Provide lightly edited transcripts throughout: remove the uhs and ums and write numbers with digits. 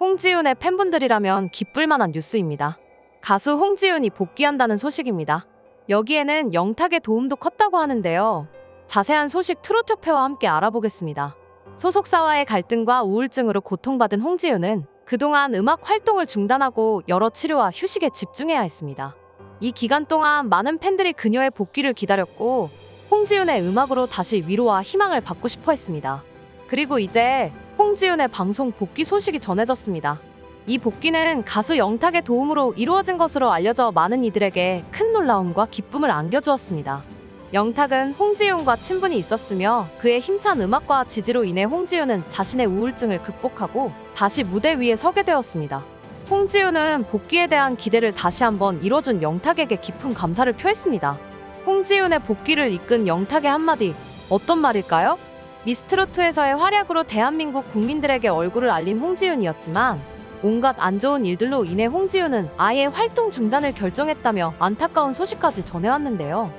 홍지윤의 팬분들이라면 기쁠 만한 뉴스입니다. 가수 홍지윤이 복귀한다는 소식입니다. 여기에는 영탁의 도움도 컸다고 하는데요. 자세한 소식 트롯협회와 함께 알아보겠습니다. 소속사와의 갈등과 우울증으로 고통받은 홍지윤은 그동안 음악 활동을 중단하고 여러 치료와 휴식에 집중해야 했습니다. 이 기간 동안 많은 팬들이 그녀의 복귀를 기다렸고 홍지윤의 음악으로 다시 위로와 희망을 받고 싶어 했습니다. 그리고 이제 홍지윤의 방송 복귀 소식이 전해졌습니다. 이 복귀는 가수 영탁의 도움으로 이루어진 것으로 알려져 많은 이들에게 큰 놀라움과 기쁨을 안겨주었습니다. 영탁은 홍지윤과 친분이 있었으며 그의 힘찬 음악과 지지로 인해 홍지윤은 자신의 우울증을 극복하고 다시 무대 위에 서게 되었습니다. 홍지윤은 복귀에 대한 기대를 다시 한번 이뤄준 영탁에게 깊은 감사를 표했습니다. 홍지윤의 복귀를 이끈 영탁의 한마디, 어떤 말일까요? 미스트롯2에서의 활약으로 대한민국 국민들에게 얼굴을 알린 홍지윤이었지만 온갖 안 좋은 일들로 인해 홍지윤은 아예 활동 중단을 결정했다며 안타까운 소식까지 전해왔는데요.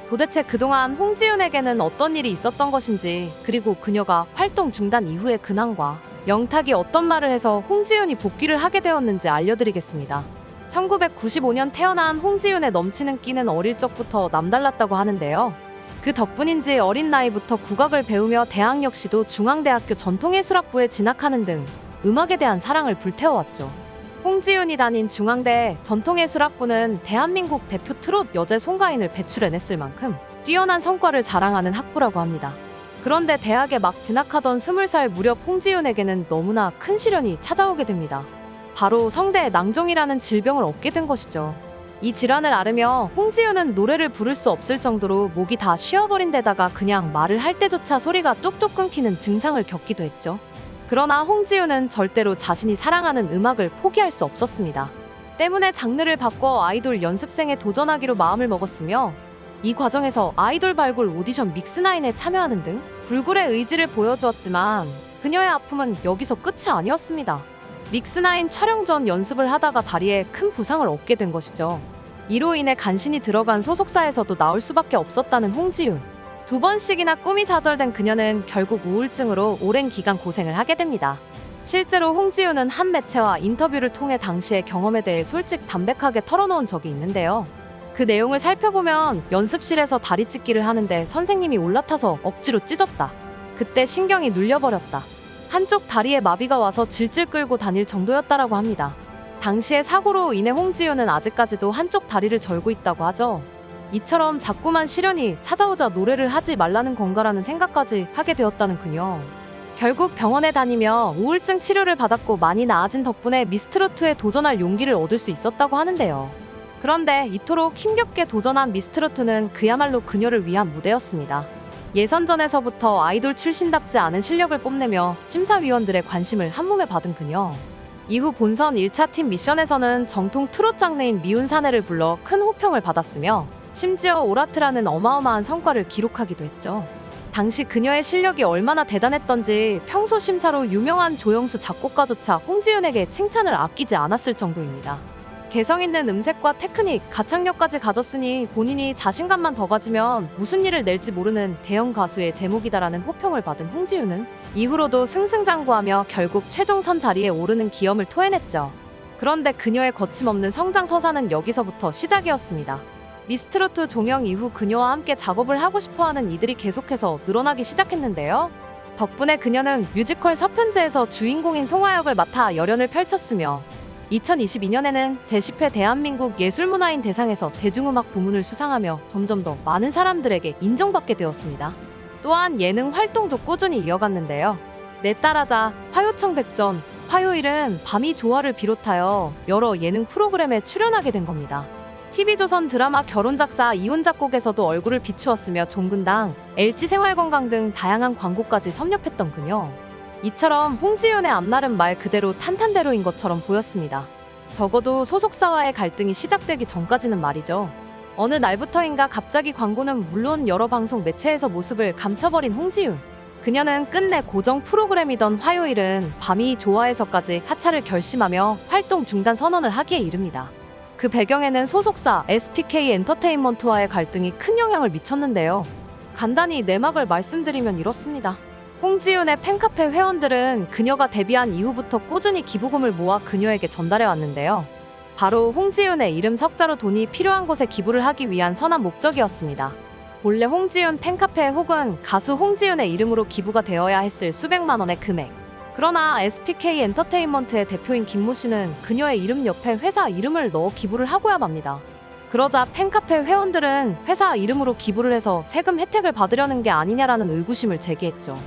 도대체 그동안 홍지윤에게는 어떤 일이 있었던 것인지, 그리고 그녀가 활동 중단 이후의 근황과 영탁이 어떤 말을 해서 홍지윤이 복귀를 하게 되었는지 알려드리겠습니다. 1995년 태어난 홍지윤의 넘치는 끼는 어릴 적부터 남달랐다고 하는데요. 그 덕분인지 어린 나이부터 국악을 배우며 대학 역시도 중앙대학교 전통예술학부에 진학하는 등 음악에 대한 사랑을 불태워왔죠. 홍지윤이 다닌 중앙대 전통예술학부는 대한민국 대표 트롯 여제 송가인을 배출해냈을 만큼 뛰어난 성과를 자랑하는 학부라고 합니다. 그런데 대학에 막 진학하던 20살 무렵 홍지윤에게는 너무나 큰 시련이 찾아오게 됩니다. 바로 성대 낭종이라는 질병을 얻게 된 것이죠. 이 질환을 앓으며 홍지윤은 노래를 부를 수 없을 정도로 목이 다 쉬어버린 데다가 그냥 말을 할 때조차 소리가 뚝뚝 끊기는 증상을 겪기도 했죠. 그러나 홍지윤은 절대로 자신이 사랑하는 음악을 포기할 수 없었습니다. 때문에 장르를 바꿔 아이돌 연습생에 도전하기로 마음을 먹었으며 이 과정에서 아이돌 발굴 오디션 믹스9에 참여하는 등 불굴의 의지를 보여주었지만 그녀의 아픔은 여기서 끝이 아니었습니다. 믹스9 촬영 전 연습을 하다가 다리에 큰 부상을 얻게 된 것이죠. 이로 인해 간신히 들어간 소속사에서도 나올 수밖에 없었다는 홍지윤. 2번씩이나 꿈이 좌절된 그녀는 결국 우울증으로 오랜 기간 고생을 하게 됩니다. 실제로 홍지윤은 한 매체와 인터뷰를 통해 당시의 경험에 대해 담백하게 털어놓은 적이 있는데요. 그 내용을 살펴보면 연습실에서 다리 찢기를 하는데 선생님이 올라타서 억지로 찢었다. 그때 신경이 눌려버렸다. 한쪽 다리에 마비가 와서 질질 끌고 다닐 정도였다라고 합니다. 당시의 사고로 인해 홍지윤은 아직까지도 한쪽 다리를 절고 있다고 하죠. 이처럼 자꾸만 시련이 찾아오자 노래를 하지 말라는 건가라는 생각까지 하게 되었다는 그녀. 결국 병원에 다니며 우울증 치료를 받았고 많이 나아진 덕분에 미스트롯2에 도전할 용기를 얻을 수 있었다고 하는데요. 그런데 이토록 힘겹게 도전한 미스트롯2는 그야말로 그녀를 위한 무대였습니다. 예선전에서부터 아이돌 출신답지 않은 실력을 뽐내며 심사위원들의 관심을 한몸에 받은 그녀. 이후 본선 1차 팀 미션에서는 정통 트롯 장르인 미운 사내를 불러 큰 호평을 받았으며 심지어 오라트라는 어마어마한 성과를 기록하기도 했죠. 당시 그녀의 실력이 얼마나 대단했던지 평소 심사로 유명한 조영수 작곡가조차 홍지윤에게 칭찬을 아끼지 않았을 정도입니다. 개성 있는 음색과 테크닉, 가창력까지 가졌으니 본인이 자신감만 더 가지면 무슨 일을 낼지 모르는 대형 가수의 제목이다라는 호평을 받은 홍지윤은 이후로도 승승장구하며 결국 최종선 자리에 오르는 기염을 토해냈죠. 그런데 그녀의 거침없는 성장 서사는 여기서부터 시작이었습니다. 미스트롯2 종영 이후 그녀와 함께 작업을 하고 싶어하는 이들이 계속해서 늘어나기 시작했는데요. 덕분에 그녀는 뮤지컬 서편제에서 주인공인 송하 역을 맡아 열연을 펼쳤으며 2022년에는 제10회 대한민국 예술문화인 대상에서 대중음악 부문을 수상하며 점점 더 많은 사람들에게 인정받게 되었습니다. 또한 예능 활동도 꾸준히 이어갔는데요. 내 딸하자, 화요청백전, 화요일은 밤이 좋아를 비롯하여 여러 예능 프로그램에 출연하게 된 겁니다. TV조선 드라마 결혼작사 이혼작곡에서도 얼굴을 비추었으며 종근당, LG생활건강 등 다양한 광고까지 섭렵했던 그녀. 이처럼 홍지윤의 앞날은 말 그대로 탄탄대로인 것처럼 보였습니다. 적어도 소속사와의 갈등이 시작되기 전까지는 말이죠. 어느 날부터인가 갑자기 광고는 물론 여러 방송 매체에서 모습을 감춰버린 홍지윤. 그녀는 끝내 고정 프로그램이던 화요일은 밤이 좋아해서까지 하차를 결심하며 활동 중단 선언을 하기에 이릅니다. 그 배경에는 소속사 SPK 엔터테인먼트와의 갈등이 큰 영향을 미쳤는데요. 간단히 내막을 말씀드리면 이렇습니다. 홍지윤의 팬카페 회원들은 그녀가 데뷔한 이후부터 꾸준히 기부금을 모아 그녀에게 전달해 왔는데요. 바로 홍지윤의 이름 석자로 돈이 필요한 곳에 기부를 하기 위한 선한 목적이었습니다. 본래 홍지윤 팬카페의 혹은 가수 홍지윤의 이름으로 기부가 되어야 했을 수백만 원의 금액. 그러나 SPK 엔터테인먼트의 대표인 김모 씨는 그녀의 이름 옆에 회사 이름을 넣어 기부를 하고야 맙니다. 그러자 팬카페 회원들은 회사 이름으로 기부를 해서 세금 혜택을 받으려는 게 아니냐라는 의구심을 제기했죠.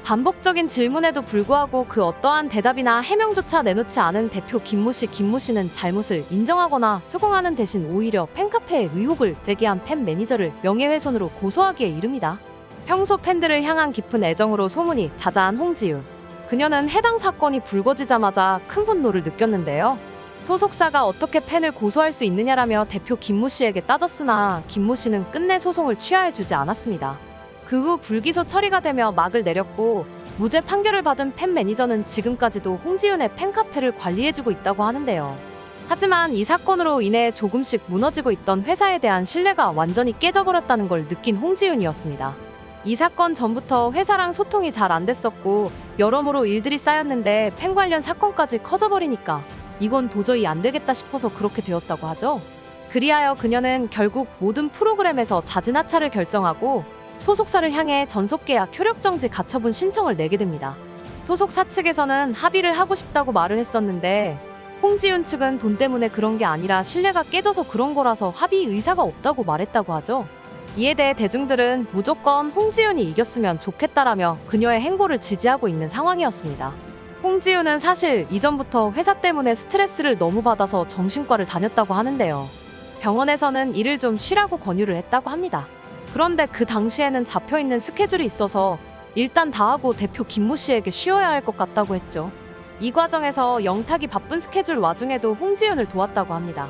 반복적인 질문에도 불구하고 그 어떠한 대답이나 해명조차 내놓지 않은 대표 김모 씨는 잘못을 인정하거나 수긍하는 대신 오히려 팬카페에 의혹을 제기한 팬 매니저를 명예훼손으로 고소하기에 이릅니다. 평소 팬들을 향한 깊은 애정으로 소문이 자자한 홍지윤. 그녀는 해당 사건이 불거지자마자 큰 분노를 느꼈는데요. 소속사가 어떻게 팬을 고소할 수 있느냐라며 대표 김모 씨에게 따졌으나 김모 씨는 끝내 소송을 취하해주지 않았습니다. 그 후 불기소 처리가 되며 막을 내렸고 무죄 판결을 받은 팬 매니저는 지금까지도 홍지윤의 팬카페를 관리해주고 있다고 하는데요. 하지만 이 사건으로 인해 조금씩 무너지고 있던 회사에 대한 신뢰가 완전히 깨져버렸다는 걸 느낀 홍지윤이었습니다. 이 사건 전부터 회사랑 소통이 잘 안 됐었고 여러모로 일들이 쌓였는데 팬 관련 사건까지 커져버리니까 이건 도저히 안 되겠다 싶어서 그렇게 되었다고 하죠. 그리하여 그녀는 결국 모든 프로그램에서 자진하차를 결정하고 소속사를 향해 전속계약 효력정지 가처분 신청을 내게 됩니다. 소속사 측에서는 합의를 하고 싶다고 말을 했었는데 홍지윤 측은 돈 때문에 그런 게 아니라 신뢰가 깨져서 그런 거라서 합의 의사가 없다고 말했다고 하죠. 이에 대해 대중들은 무조건 홍지윤이 이겼으면 좋겠다라며 그녀의 행보를 지지하고 있는 상황이었습니다. 홍지윤은 사실 이전부터 회사 때문에 스트레스를 너무 받아서 정신과를 다녔다고 하는데요. 병원에서는 일을 좀 쉬라고 권유를 했다고 합니다. 그런데 그 당시에는 잡혀있는 스케줄이 있어서 일단 다 하고 대표 김모 씨에게 쉬어야 할 것 같다고 했죠. 이 과정에서 영탁이 바쁜 스케줄 와중에도 홍지윤을 도왔다고 합니다.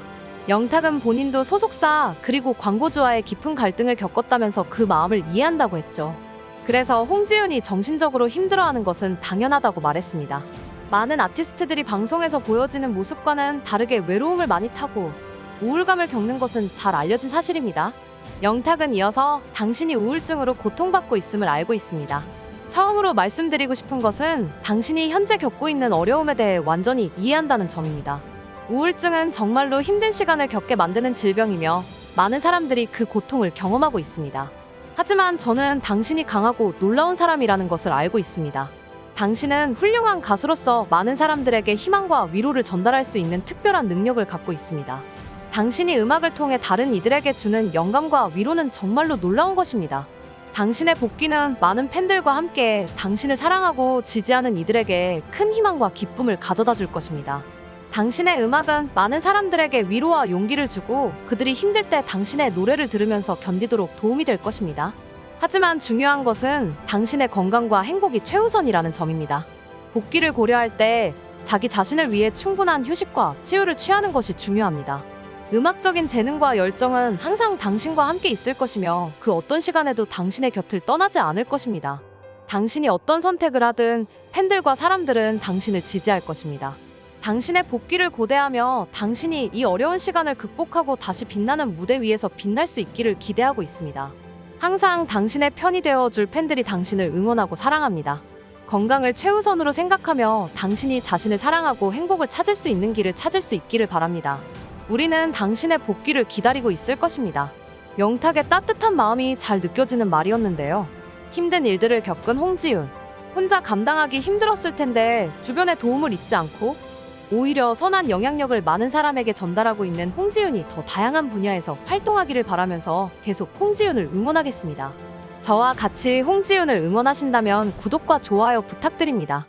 영탁은 본인도 소속사 그리고 광고주와의 깊은 갈등을 겪었다면서 그 마음을 이해한다고 했죠. 그래서 홍지윤이 정신적으로 힘들어하는 것은 당연하다고 말했습니다. 많은 아티스트들이 방송에서 보여지는 모습과는 다르게 외로움을 많이 타고 우울감을 겪는 것은 잘 알려진 사실입니다. 영탁은 이어서 당신이 우울증으로 고통받고 있음을 알고 있습니다. 처음으로 말씀드리고 싶은 것은 당신이 현재 겪고 있는 어려움에 대해 완전히 이해한다는 점입니다. 우울증은 정말로 힘든 시간을 겪게 만드는 질병이며 많은 사람들이 그 고통을 경험하고 있습니다. 하지만 저는 당신이 강하고 놀라운 사람이라는 것을 알고 있습니다. 당신은 훌륭한 가수로서 많은 사람들에게 희망과 위로를 전달할 수 있는 특별한 능력을 갖고 있습니다. 당신이 음악을 통해 다른 이들에게 주는 영감과 위로는 정말로 놀라운 것입니다. 당신의 복귀는 많은 팬들과 함께 당신을 사랑하고 지지하는 이들에게 큰 희망과 기쁨을 가져다 줄 것입니다. 당신의 음악은 많은 사람들에게 위로와 용기를 주고 그들이 힘들 때 당신의 노래를 들으면서 견디도록 도움이 될 것입니다. 하지만 중요한 것은 당신의 건강과 행복이 최우선이라는 점입니다. 복귀를 고려할 때 자기 자신을 위해 충분한 휴식과 치유를 취하는 것이 중요합니다. 음악적인 재능과 열정은 항상 당신과 함께 있을 것이며 그 어떤 시간에도 당신의 곁을 떠나지 않을 것입니다. 당신이 어떤 선택을 하든 팬들과 사람들은 당신을 지지할 것입니다. 당신의 복귀를 고대하며 당신이 이 어려운 시간을 극복하고 다시 빛나는 무대 위에서 빛날 수 있기를 기대하고 있습니다. 항상 당신의 편이 되어줄 팬들이 당신을 응원하고 사랑합니다. 건강을 최우선으로 생각하며 당신이 자신을 사랑하고 행복을 찾을 수 있는 길을 찾을 수 있기를 바랍니다. 우리는 당신의 복귀를 기다리고 있을 것입니다. 영탁의 따뜻한 마음이 잘 느껴지는 말이었는데요. 힘든 일들을 겪은 홍지윤. 혼자 감당하기 힘들었을 텐데 주변에 도움을 잊지 않고 오히려 선한 영향력을 많은 사람에게 전달하고 있는 홍지윤이 더 다양한 분야에서 활동하기를 바라면서 계속 홍지윤을 응원하겠습니다. 저와 같이 홍지윤을 응원하신다면 구독과 좋아요 부탁드립니다.